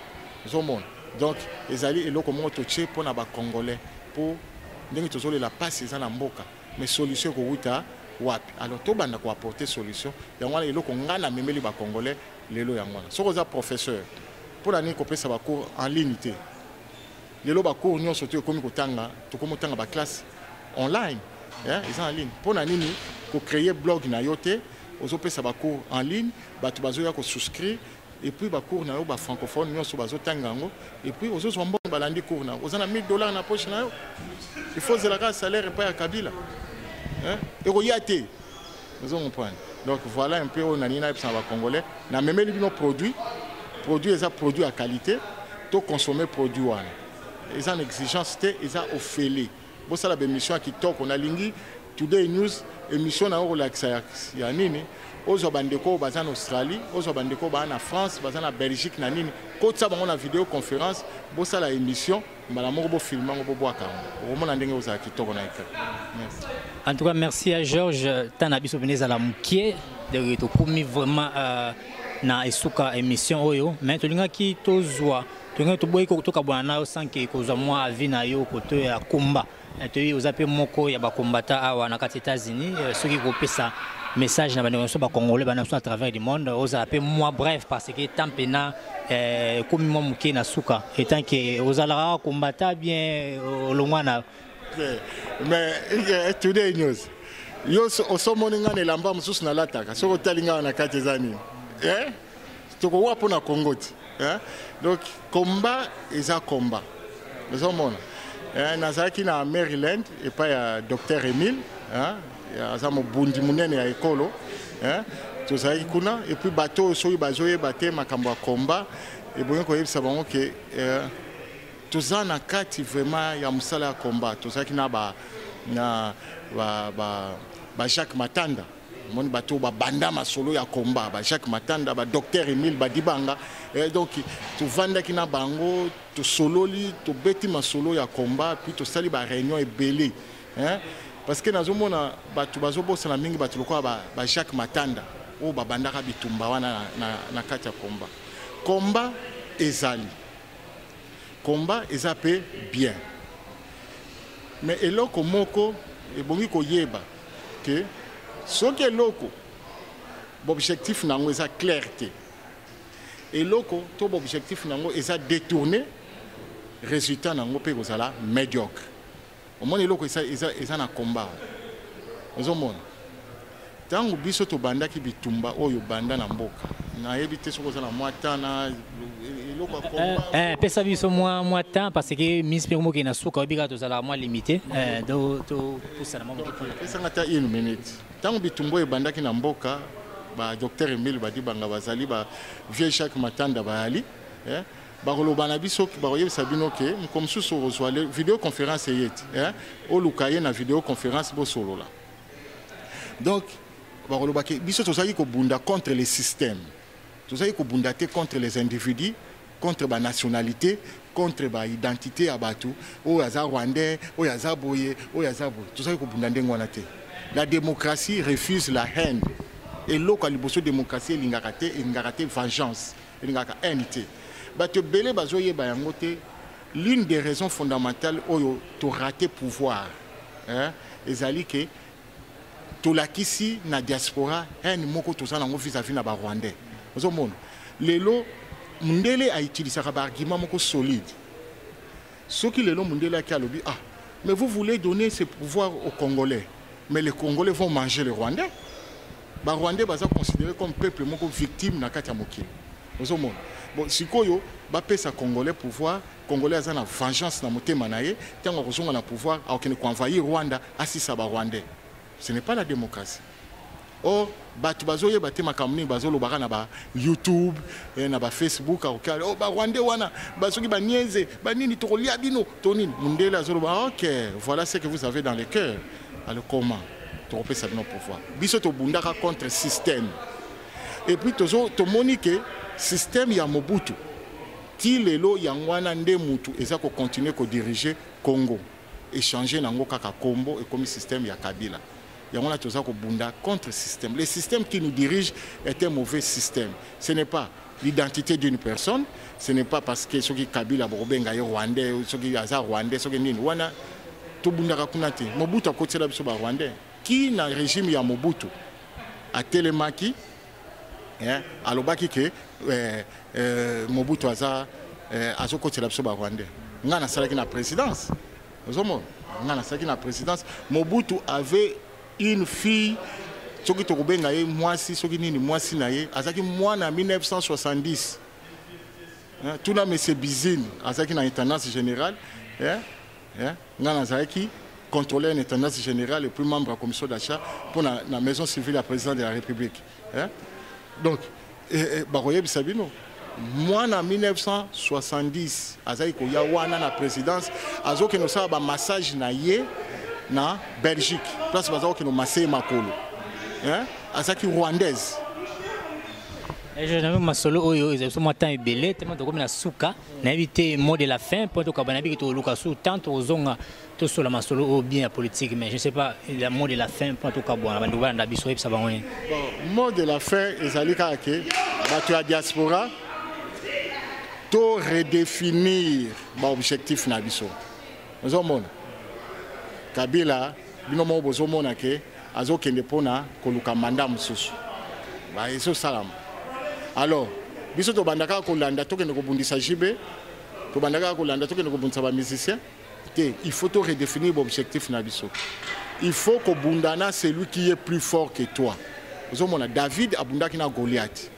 Zomon. Donc ezali eloko mo to che pona ba Congolais pour ndenge tozole la passe za na mboka. Mais solution ko wuta wapi. Alors to banda ko apporter solution. Yangwana eloko ngana memeli ba Congolais lelo yangwana. Soko za professeur pour la ni ko pesa ba cours en ligne te. Lelo ba cours nyon soto komi ko tanga to komo tanga ba classe online. Ils sont en ligne. Pour la nini ko créer blog na yote, ozo pesa ba cours en ligne, ba tu bazo ya ko souscrire et puis ba cours na yo ba francophone nyon so bazo tanga ngo et puis ozo so mbongo balandi cours na. Oza na $1000 na poche na yo. Il faut zela salaire pas ya Kabila. Et royauté. Vous comprenez. Donc voilà un peu on a nina pour les Congolais. Na même les produits ils ont produit à qualité, to consommer produit wana. Ils ont une exigence té ils ont offert. Bon ça la émission qui talk on a lingi Today News émission na relax ya nini. Ozo bandeko bazana Australie, ozo bandeko bazana France, bazana Belgique na nini. Quand ça on a vidéo conférence, bon ça la émission mbala moko bo filmer bo boaka. Vraiment ndenge oza ki talk na écran. Merci. En tout cas, merci à Georges Tanabiso Beneza la Moukié de commis vraiment na esuka émission oyo. Mais tu linga ki tozwa, tu linga to boy ko to kabwana o sanke ko za mwa avi na yo ko to ya komba. Tu ozape moko ya ba kombata awa na kati États-Unis, ceux qui ko pesa message na bana so ba congolais bana so à travers du monde, ozape moi bref parce que tampena comme moi muke na suka étant que ozalara kombata bien olongwana. Mais Today News yo osomoninga ne lamba mususu na lataka soko talinga na kati zani toko wapo na Congo donc combat eza combat osomona nazaki na Maryland et pas ya Dr Emile ya zamo bundi munene ya ekolo tozaki kuna et puis bateau soyi bazoye bate makambo ya combat et bongo ko yebisa bango ke toza na kati vraiment ya musala ya combat tozaki na ba Jacques Matanda moni bato ba banda masolo ya combat ba Jacques Matanda ba Dr Emile Badibanga donc tu vanda ki na bango to sololi to beti masolo ya combat puis to sali ba réunion ebele parce que nazomona bato bazobosa na mingi bato lokwa ba Jacques Matanda o ba banda ka bitumba wana na kati ya combat ezali combat ezapé bien mais eloko moko ebongi koyeba que soki eloko objectif nango eza clarté eloko to objectif nango eza détourné résultat nango pe kozala médiocre omoni eloko eza na combat ozomona tango biso to bandaki bitumba oyo banda na mboka na yebi te soko kozala mwatana pesa biso moi temps parce que Miss Permo qui na suka obika to zala moi limité do to pusana mo pesa ngata 1 minute tango bitumbo e bandaki na mboka ba Dr Emile Badibanga bazali ba vieux Jacques Matanda baali ba koloba na biso ba koyebisa bino ke comme susu ozwa vidéo conférence yeti o lukaye na vidéo conférence bo solola donc ba koloba ke biso tozali ko bunda contre les systèmes. Tout ça, il contre les individus, contre la nationalité, contre l'identité à Batou, au Yaza Rwandais, au Yaza Boye, au Yaza Boye. Tout ça, il la démocratie refuse la haine. Et l'autre, la démocratie, il y a vengeance, il y a haine. L'une des raisons fondamentales pour rater le pouvoir, c'est que tout la kisi na diaspora, haine moko tout ça vis-à-vis na Rwandais. Lelo Mundele a utilisé un argument solide. Ce qui lelo Mundele a dit Mais vous voulez donner ces pouvoirs aux Congolais. Mais les Congolais vont manger les Rwandais. Les Rwandais sont considérés comme peuple victime de la Mokili. Bon, si Koyo, les Congolais pouvoir, les Congolais ont une vengeance dans le motema naye, tant qu'ils ont le pouvoir, ils ont envahir Rwanda, assistent à Rwandais. Ce n'est pas la démocratie. Or, batu bazoye batema kamuni bazolo bakana ba YouTube na ba Facebook oh ba Rwandais wana basoki ba nieze ba nini tokolia bino tonini mundela azolo ba OK, voilà ce que vous avez dans le cœur. Alors comment tropé ça nos pouvoir biso to bundaka contre système. Et puis to monique système ya Mobutu ti lelo yangwana nde mutu eza ko continuer ko diriger Congo échanger nango kaka kombo et comme système ya Kabila. Il y a un contre le système. Le système qui nous dirige est un mauvais système. Ce n'est pas l'identité d'une personne, ce n'est pas parce que ceux qui Kabila Bobenga Rwandais, ceux qui Aza Rwandais, ceux qui Nwana, tout Bundaka Kunati, Mobutu a côté de la Rwandais. Qui dans le régime ya Mobutu a Télémaki, à l'obaki que Mobutu Aza côté de la Rwandais. On a ça qui la présidence. On a ça qui la présidence. Mobutu avait une fille, ce qui est moi si, ce qui est moi si, moi en 1970. Tout le monde c'est Bizine, dans l'intendance générale. On a contrôlé l'intendance générale et puis membre de la commission d'achat pour la maison civile à président de la République. Donc, moi en 1970, il y a la présidence, il y a un massage na Belgique, place bazao qui nous massé makolo, azaki rwandaise. Je n'ai pas solo oyo, ils sont maintenant belé, tellement de comme la souka, n'invité mot de la fin pour tout kabanabi qui te lukasu tant aux zonga tout sur la masolo ou bien politique, mais je sais pas le mot de la fin pour tout kabouana, bandouba ndabiso et ça va rien. Mot de la fin, ezali kake, batu ya diaspora, to redéfinir l'objectif nabiso. Nous avons Kabila, binomo bozomona ke azokende pona koluka manda mususu. Ba eso salam. Alors, biso to bandaka kolanda tokende ko bundisa jibe, to bandaka kolanda tokende ko bundisa ba musicien. Il faut to redéfinir l'objectif na biso. Il faut que bundana celui qui est plus fort que toi. Bozomona David abundaki na Goliath.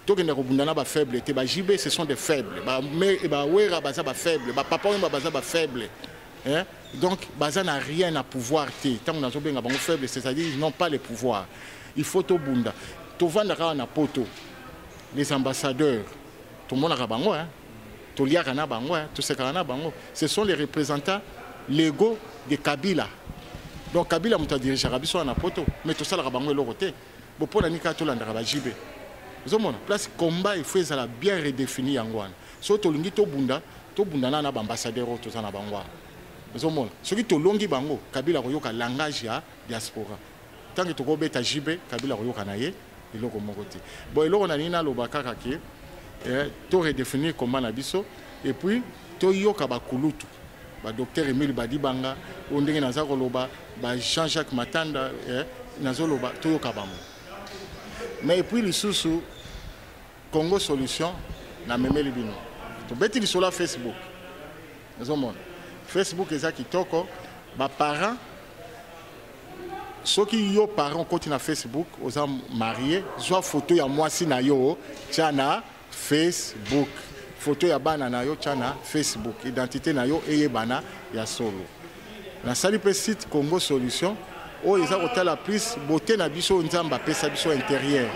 Tokende ko bundana ba faible, te ba jibe ce sont des faibles. Ba me ba wera baza ba faible, ba papa ba baza ba faible. Donc, Baza n'a rien à pouvoir. Tant qu'on a un faible, c'est-à-dire qu'ils n'ont pas le pouvoir. Il faut tout bunda. Tout vendra na poto. Les ambassadeurs, tout le monde a bango, tout liagana bango, tout ce kana bango. Ce sont les représentants légaux de Kabila. Donc Kabila m'a dirigé à Biso na poto, mais tout ça la bango le côté. Bon pour la nika tout l'andra ba jibe. Vous avez place combat il faut ça bien redéfini en Gouane. Surtout lingi to bunda na na ambassadeur tout ça na bango. Ce qui est longi bango, Kabila Royoka langage ya diaspora. Tant que tu as JB, Kabila Royoka naye, il est comme côté. Bon, il y a nina lobaka kake, tu redéfinir comment nabiso, et puis tu yoka bakulutu, ba docteur Emile Badibanga, on dit nazaro loba, ba Jean-Jacques Matanda, nazaro loba, tu yoka bango. Mais puis les sous Congo Solution, na meme libino. Tu beti li sur la Facebook. Nazomona. Facebook est qui toko, mes parents, ceux qui sont parents continuent à Facebook, aux hommes mariés, soit photo ya moi si na yo, tiana Facebook, photo ya bana na yo, tiana Facebook, identité na yo et bana ya solo. Na sali pe site Congo Solution, oh ils ont la plus beauté na biso nzamba pesa biso intérieur.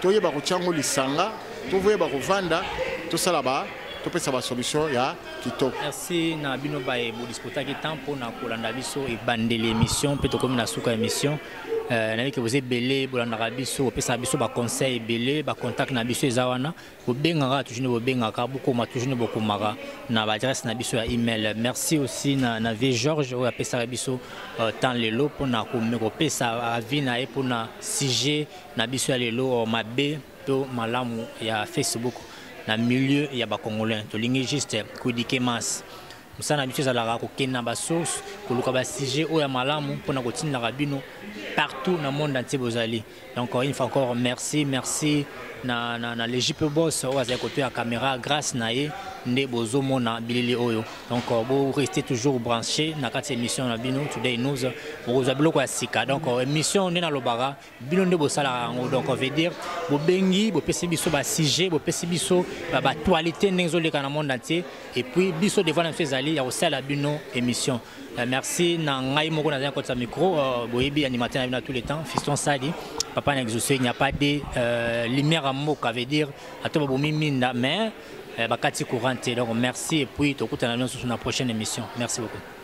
Toye ba ko tiango lisanga, to voye ba ko vanda, to sala ba topesa ba solution ya kitoko. Merci na bino ba e bodiscuter ki temps pour na kolanda biso e bande l'émission peut comme na suka émission na que vous êtes belé bolanda biso pesa biso ba conseil belé ba contact na biso ezawana bo bengaka toujours bo bengaka beaucoup ma toujours beaucoup mara na ba adresse na biso ya email. Merci aussi na V Georges o pesa biso tant lelo pour na ko pesa avina e pour na sujet na biso ya lelo mabe to malamu ya Facebook. Dans le milieu, il y a des Congolais. Tu ligne juste Koudike Mas. Nous avons habitué à la Kena Basos, pour le sujet ou à Malamu, pour nous continuer la rabino partout dans le monde entier. Donc, une fois encore, merci na l'Égypte boss ou à côté à caméra grâce naé ne bozo mona bilili oyo. Donc vous restez toujours branché na cette émission na bino Today News vous avez ko sika. Donc émission ne na lobara bino nde bosala donc on veut dire bo bengi bo pesi biso ba sujet bo pesi biso ba actualité nenzoleka na monde entier et puis biso devant na fezali ya osala bino émission. Merci na ngai moko na côté micro boyebi animateur na tous les temps Fiston Sali papa n'a exaucé il n'y a pas de lumière à moka veut dire à toi bomi minda mais bakati courante donc merci et puis tokutana sur la prochaine émission. Merci beaucoup.